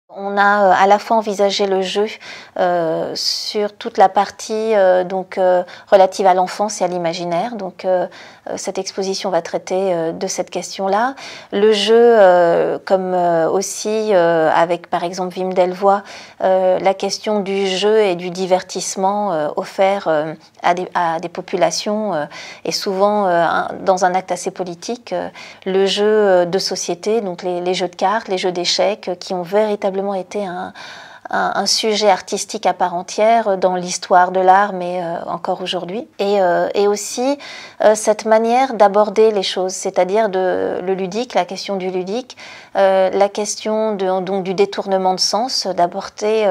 On a à la fois envisagé le jeu sur toute la partie relative à l'enfance et à l'imaginaire. Cette exposition va traiter de cette question-là. Le jeu, comme aussi avec par exemple Wim Delvoye, la question du jeu et du divertissement offert à des populations et souvent dans un acte assez politique. Le jeu de société, donc les jeux de cartes, les jeux d'échecs qui ont véritablement été un sujet artistique à part entière dans l'histoire de l'art, mais encore aujourd'hui. Et aussi cette manière d'aborder les choses, c'est-à-dire le ludique, la question du ludique, la question donc du détournement de sens, d'aborder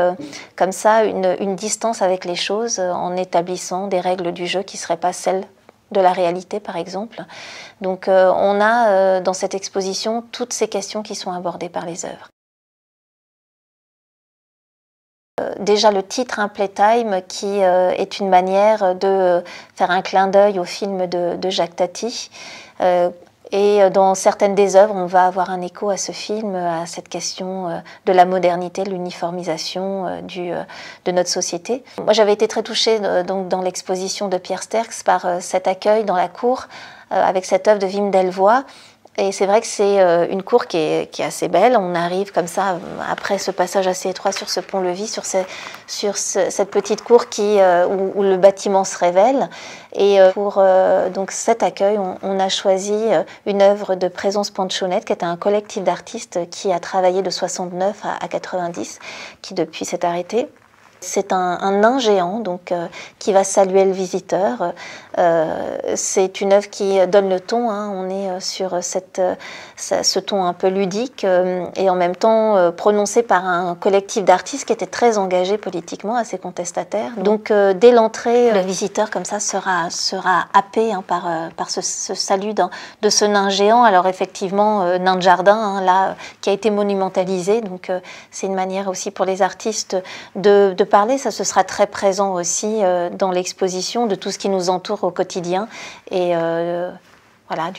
comme ça une distance avec les choses en établissant des règles du jeu qui ne seraient pas celles de la réalité, par exemple. Donc on a dans cette exposition toutes ces questions qui sont abordées par les œuvres. Déjà le titre Playtime qui est une manière de faire un clin d'œil au film de Jacques Tati. Et dans certaines des œuvres, on va avoir un écho à ce film, à cette question de la modernité, de l'uniformisation de notre société. Moi, j'avais été très touchée donc, dans l'exposition de Pierre Sterckx par cet accueil dans la cour avec cette œuvre de Wim Delvoye. Et c'est vrai que c'est une cour qui est assez belle. On arrive comme ça, après ce passage assez étroit sur ce pont-levis, sur cette petite cour où le bâtiment se révèle. Et pour donc cet accueil, on a choisi une œuvre de Présence Panchonette, qui était un collectif d'artistes qui a travaillé de 69 à 90, qui depuis s'est arrêté. C'est un nain géant donc, qui va saluer le visiteur. C'est une œuvre qui donne le ton. Hein. On est sur ce ton un peu ludique et en même temps prononcé par un collectif d'artistes qui était très engagé politiquement, assez contestataire. Donc dès l'entrée, le visiteur comme ça sera happé hein, par ce salut de ce nain géant. Alors effectivement, nain de jardin, hein, là, qui a été monumentalisé. Donc c'est une manière aussi pour les artistes de parler, ça ce sera très présent aussi dans l'exposition de tout ce qui nous entoure au quotidien et voilà,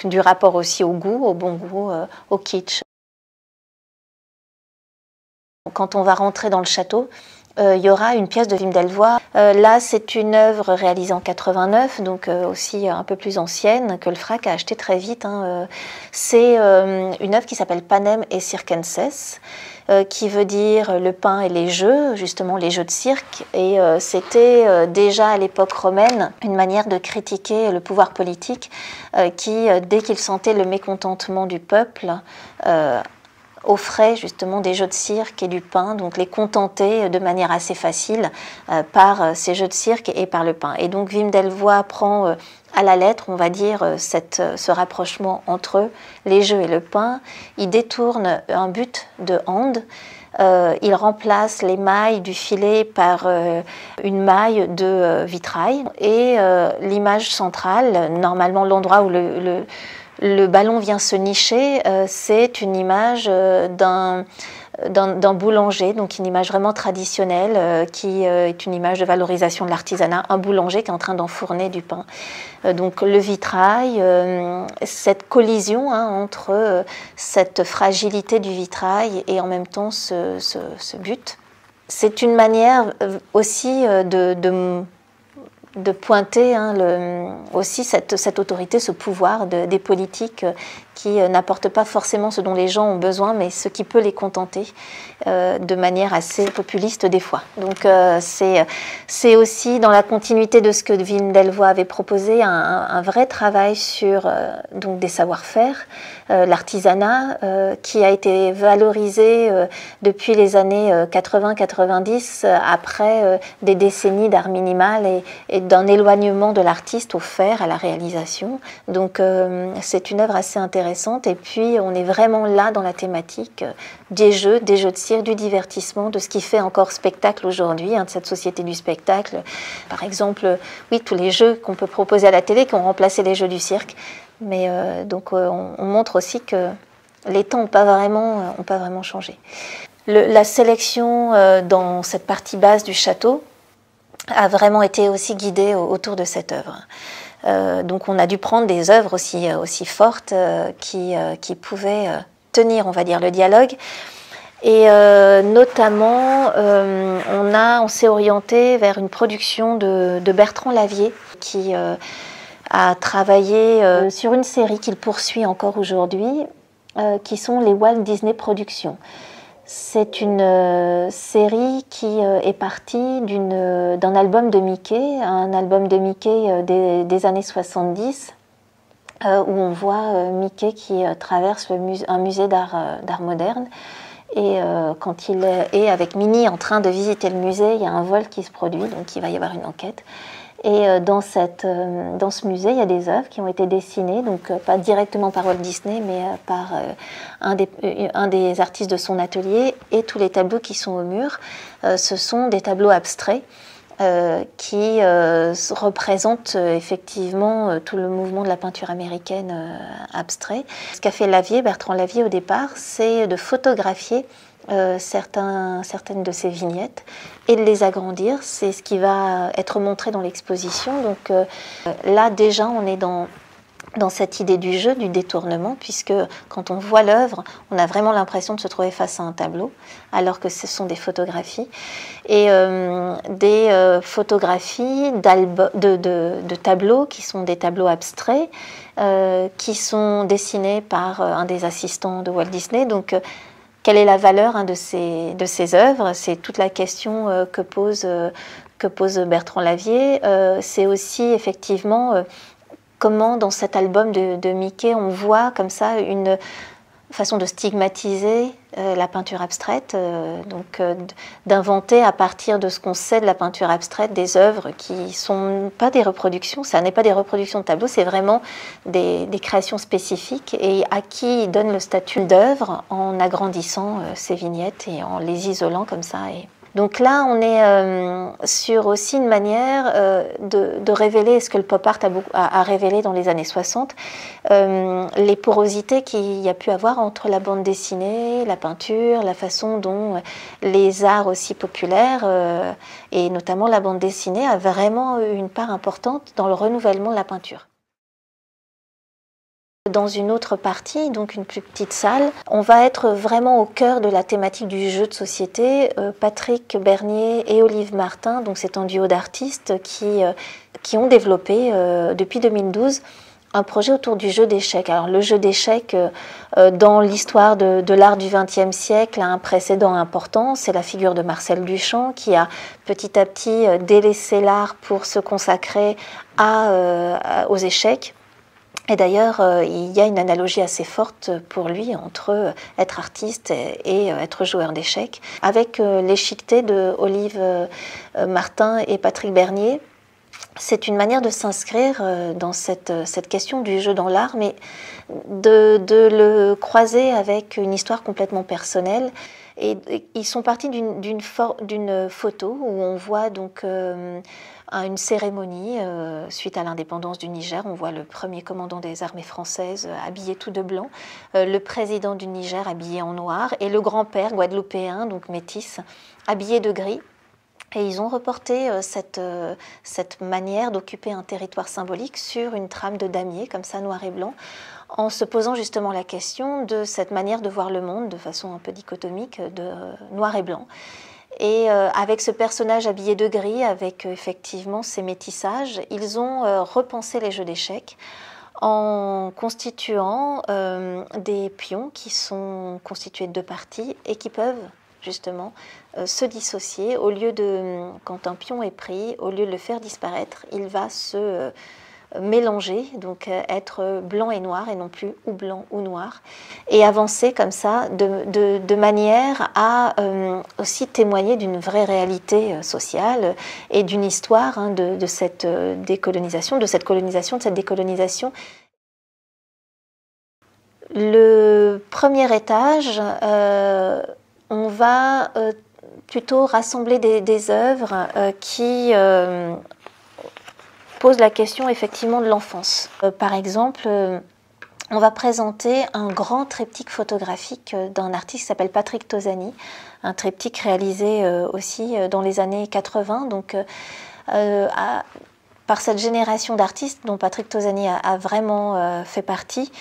du rapport aussi au goût, au bon goût, au kitsch. Quand on va rentrer dans le château, il y aura une pièce de Wim Delvoye. Là, c'est une œuvre réalisée en 89, donc aussi un peu plus ancienne, que le FRAC a acheté très vite. Hein. C'est une œuvre qui s'appelle Panem et Circenses, qui veut dire le pain et les jeux, justement les jeux de cirque. Et c'était déjà à l'époque romaine une manière de critiquer le pouvoir politique qui, dès qu'il sentait le mécontentement du peuple, offrait justement des jeux de cirque et du pain, donc les contenter de manière assez facile par ces jeux de cirque et par le pain. Et donc Wim Delvoye prend à la lettre, on va dire, ce rapprochement entre les jeux et le pain. Il détourne un but de hand. Il remplace les mailles du filet par une maille de vitrail. Et l'image centrale, normalement l'endroit où le ballon vient se nicher, c'est une image d'un boulanger, donc une image vraiment traditionnelle qui est une image de valorisation de l'artisanat, un boulanger qui est en train d'enfourner du pain. Donc le vitrail, cette collision hein, entre cette fragilité du vitrail et en même temps ce but. C'est une manière aussi de pointer hein, aussi cette autorité, ce pouvoir des politiques qui n'apportent pas forcément ce dont les gens ont besoin, mais ce qui peut les contenter de manière assez populiste des fois. Donc c'est aussi dans la continuité de ce que Wim Delvoye avait proposé, un vrai travail sur donc des savoir-faire, l'artisanat qui a été valorisé depuis les années 80-90, après des décennies d'art minimal et d'un éloignement de l'artiste au faire, à la réalisation. Donc c'est une œuvre assez intéressante et puis on est vraiment là dans la thématique des jeux de cirque, du divertissement, de ce qui fait encore spectacle aujourd'hui, hein, de cette société du spectacle. Par exemple, oui, tous les jeux qu'on peut proposer à la télé qui ont remplacé les jeux du cirque. Mais donc on montre aussi que les temps n'ont pas vraiment changé. La sélection dans cette partie basse du château a vraiment été aussi guidée autour de cette œuvre. Donc on a dû prendre des œuvres aussi fortes qui pouvaient tenir, on va dire, le dialogue. Et notamment, on s'est orienté vers une production de Bertrand Lavier, qui a travaillé sur une série qu'il poursuit encore aujourd'hui, qui sont les Walt Disney Productions. C'est une série qui est partie d'un album de Mickey, un album de Mickey des années 70, où on voit Mickey qui traverse un musée d'art moderne. Et quand il est avec Minnie en train de visiter le musée, il y a un vol qui se produit, donc il va y avoir une enquête. Et dans ce musée, il y a des œuvres qui ont été dessinées, donc pas directement par Walt Disney, mais par un des artistes de son atelier. Et tous les tableaux qui sont au mur, ce sont des tableaux abstraits qui représentent effectivement tout le mouvement de la peinture américaine abstrait. Ce qu'a fait Lavier, Bertrand Lavier au départ, c'est de photographier certaines de ces vignettes et de les agrandir. C'est ce qui va être montré dans l'exposition. Donc là déjà on est dans cette idée du jeu, du détournement, puisque quand on voit l'œuvre, on a vraiment l'impression de se trouver face à un tableau, alors que ce sont des photographies. Et des photographies de tableaux qui sont des tableaux abstraits, qui sont dessinés par un des assistants de Walt Disney. Donc, quelle est la valeur de ces œuvres? C'est toute la question que pose Bertrand Lavier. C'est aussi effectivement comment dans cet album de Mickey on voit comme ça une façon de stigmatiser la peinture abstraite, d'inventer à partir de ce qu'on sait de la peinture abstraite des œuvres qui ne sont pas des reproductions, ça n'est pas des reproductions de tableaux, c'est vraiment des créations spécifiques et à qui il donne le statut d'œuvre en agrandissant ces vignettes et en les isolant comme ça. Donc là, on est sur aussi une manière de révéler ce que le pop art a révélé dans les années 60, les porosités qu'il y a pu avoir entre la bande dessinée, la peinture, la façon dont les arts aussi populaires, et notamment la bande dessinée, a vraiment eu une part importante dans le renouvellement de la peinture. Dans une autre partie, donc une plus petite salle, on va être vraiment au cœur de la thématique du jeu de société. Patrick Bernier et Olive Martin, donc c'est un duo d'artistes qui ont développé depuis 2012 un projet autour du jeu d'échecs. Alors le jeu d'échecs, dans l'histoire de l'art du XXe siècle, a un précédent important, c'est la figure de Marcel Duchamp qui a petit à petit délaissé l'art pour se consacrer aux échecs. Et d'ailleurs, il y a une analogie assez forte pour lui entre être artiste et être joueur d'échecs. Avec l'échiqueté de Olive Martin et Patrick Bernier, c'est une manière de s'inscrire dans cette question du jeu dans l'art, mais de le croiser avec une histoire complètement personnelle. Et ils sont partis d'une photo où on voit donc une cérémonie suite à l'indépendance du Niger. On voit le premier commandant des armées françaises habillé tout de blanc, le président du Niger habillé en noir et le grand-père guadeloupéen, donc métis, habillé de gris. Et ils ont reporté cette manière d'occuper un territoire symbolique sur une trame de damier, comme ça, noir et blanc, en se posant justement la question de cette manière de voir le monde de façon un peu dichotomique, de noir et blanc. Et avec ce personnage habillé de gris, avec effectivement ces métissages, ils ont repensé les jeux d'échecs en constituant des pions qui sont constitués de deux parties et qui peuvent justement se dissocier. Au lieu quand un pion est pris, au lieu de le faire disparaître, il va se mélanger, donc être blanc et noir et non plus ou blanc ou noir, et avancer comme ça de manière à aussi témoigner d'une vraie réalité sociale et d'une histoire de cette décolonisation, de cette colonisation, de cette décolonisation. Le premier étage, on va plutôt rassembler des œuvres qui posent la question effectivement de l'enfance. Par exemple, on va présenter un grand triptyque photographique d'un artiste qui s'appelle Patrick Tosani, un triptyque réalisé aussi dans les années 80, donc par cette génération d'artistes dont Patrick Tosani a vraiment fait partie,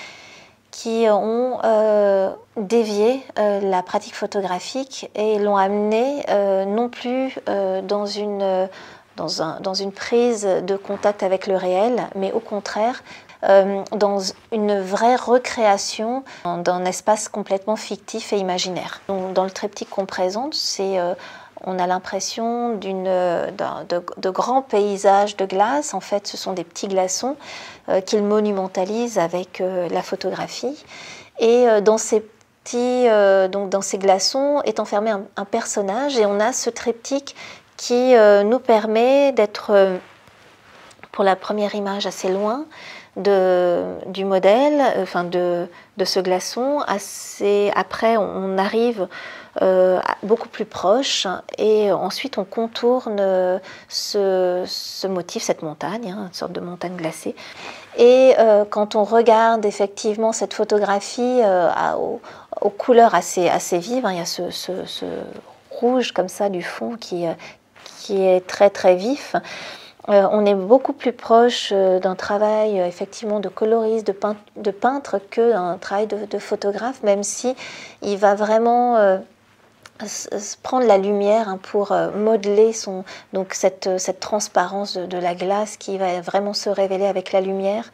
qui ont dévié la pratique photographique et l'ont amenée non plus dans une prise de contact avec le réel, mais au contraire dans une vraie recréation d'un espace complètement fictif et imaginaire. Donc, dans le triptyque qu'on présente, on a l'impression de grands paysages de glace. En fait, ce sont des petits glaçons qu'ils monumentalisent avec la photographie. Et dans ces glaçons est enfermé un personnage, et on a ce triptyque qui nous permet d'être, pour la première image, assez loin du modèle, de ce glaçon. Après, on arrive beaucoup plus proche, et ensuite on contourne ce motif, cette montagne, une sorte de montagne glacée. Et quand on regarde effectivement cette photographie aux couleurs assez vives, il y a ce rouge comme ça du fond qui est très très vif. On est beaucoup plus proche d'un travail effectivement de coloriste, de peintre, que d'un travail de photographe, même si il va vraiment prendre la lumière pour modeler cette transparence de la glace qui va vraiment se révéler avec la lumière.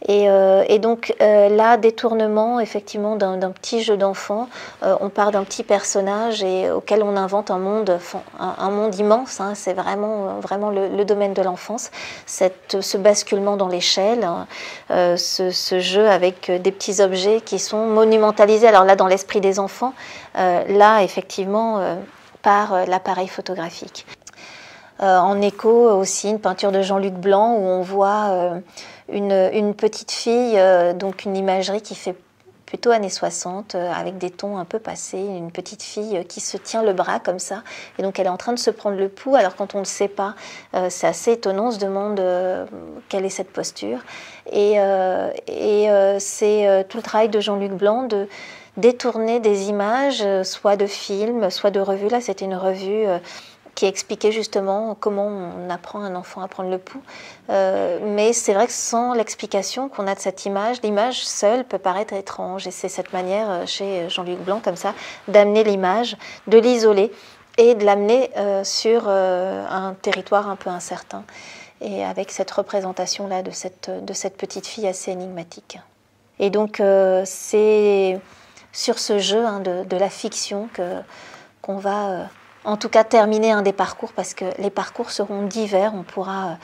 Et donc là, détournement effectivement d'un petit jeu d'enfant, on part d'un petit personnage auquel on invente un monde immense, hein. C'est vraiment le domaine de l'enfance, ce basculement dans l'échelle, ce jeu avec des petits objets qui sont monumentalisés, alors là dans l'esprit des enfants, là effectivement par l'appareil photographique. En écho aussi, une peinture de Jean-Luc Blanc où on voit une petite fille, donc une imagerie qui fait plutôt années 60, avec des tons un peu passés, une petite fille qui se tient le bras comme ça, et donc elle est en train de se prendre le pouls, alors quand on ne le sait pas, c'est assez étonnant, on se demande quelle est cette posture. Et c'est tout le travail de Jean-Luc Blanc de détourner des images, soit de films, soit de revues. Là, c'était une revue qui expliquait justement comment on apprend un enfant à prendre le pouls. Mais c'est vrai que sans l'explication qu'on a de cette image, l'image seule peut paraître étrange. Et c'est cette manière, chez Jean-Luc Blanc, comme ça, d'amener l'image, de l'isoler et de l'amener sur un territoire un peu incertain. Et avec cette représentation-là de cette petite fille assez énigmatique. Et donc, c'est sur ce jeu de la fiction qu'on va en tout cas terminer un des parcours, parce que les parcours seront divers. On pourra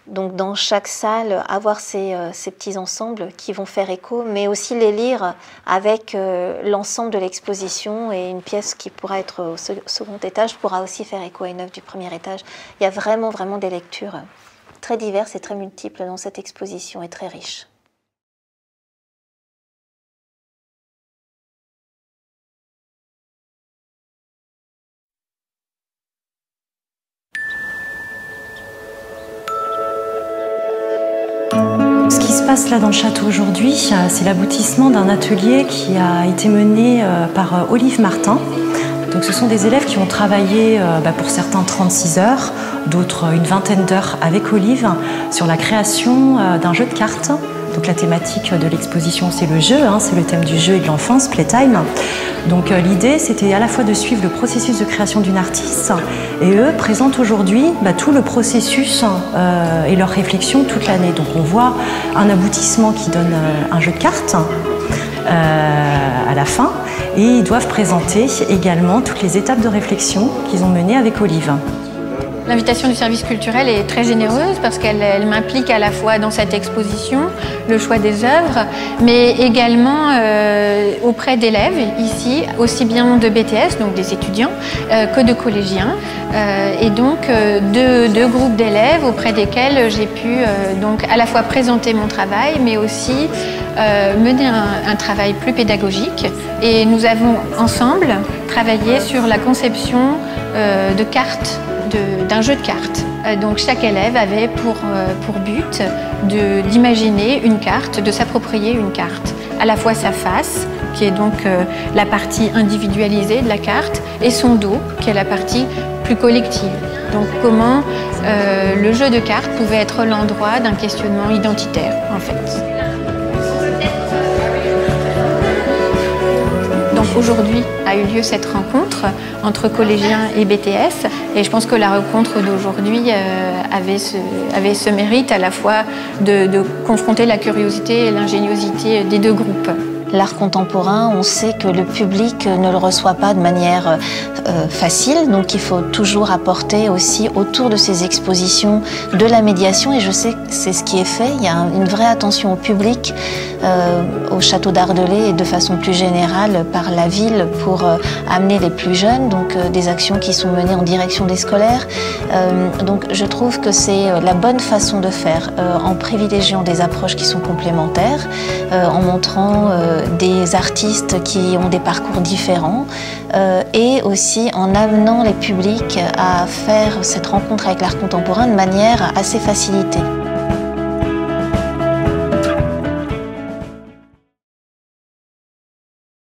donc dans chaque salle avoir ces petits ensembles qui vont faire écho, mais aussi les lire avec l'ensemble de l'exposition, et une pièce qui pourra être au second étage pourra aussi faire écho à une œuvre du premier étage. Il y a vraiment des lectures très diverses et très multiples dans cette exposition, et très riches. Ce qui se passe là dans le château aujourd'hui, c'est l'aboutissement d'un atelier qui a été mené par Olive Martin. Donc ce sont des élèves qui ont travaillé pour certains 36 heures, d'autres une vingtaine d'heures avec Olive sur la création d'un jeu de cartes. Donc la thématique de l'exposition, c'est le jeu, c'est le thème du jeu et de l'enfance, Playtime. Donc l'idée, c'était à la fois de suivre le processus de création d'une artiste, et eux présentent aujourd'hui tout le processus et leurs réflexions toute l'année. Donc on voit un aboutissement qui donne un jeu de cartes à la fin, et ils doivent présenter également toutes les étapes de réflexion qu'ils ont menées avec Olive. L'invitation du service culturel est très généreuse parce qu'elle m'implique à la fois dans cette exposition, le choix des œuvres, mais également auprès d'élèves ici, aussi bien de BTS, donc des étudiants, que de collégiens. Et donc deux groupes d'élèves auprès desquels j'ai pu donc à la fois présenter mon travail, mais aussi mener un travail plus pédagogique. Et nous avons ensemble travaillé sur la conception de cartes, d'un jeu de cartes. Donc chaque élève avait pour but d'imaginer une carte, de s'approprier une carte. À la fois sa face, qui est donc la partie individualisée de la carte, et son dos, qui est la partie plus collective. Donc comment le jeu de cartes pouvait être l'endroit d'un questionnement identitaire, en fait. Aujourd'hui a eu lieu cette rencontre entre collégiens et BTS et je pense que la rencontre d'aujourd'hui avait ce mérite à la fois de confronter la curiosité et l'ingéniosité des deux groupes. L'art contemporain, on sait que le public ne le reçoit pas de manière facile, donc il faut toujours apporter aussi autour de ces expositions de la médiation et je sais que c'est ce qui est fait. Il y a une vraie attention au public au château d'Ardelais et de façon plus générale par la ville pour amener les plus jeunes, donc des actions qui sont menées en direction des scolaires. Donc je trouve que c'est la bonne façon de faire en privilégiant des approches qui sont complémentaires, en montrant des artistes qui ont des parcours différents et aussi en amenant les publics à faire cette rencontre avec l'art contemporain de manière assez facilitée.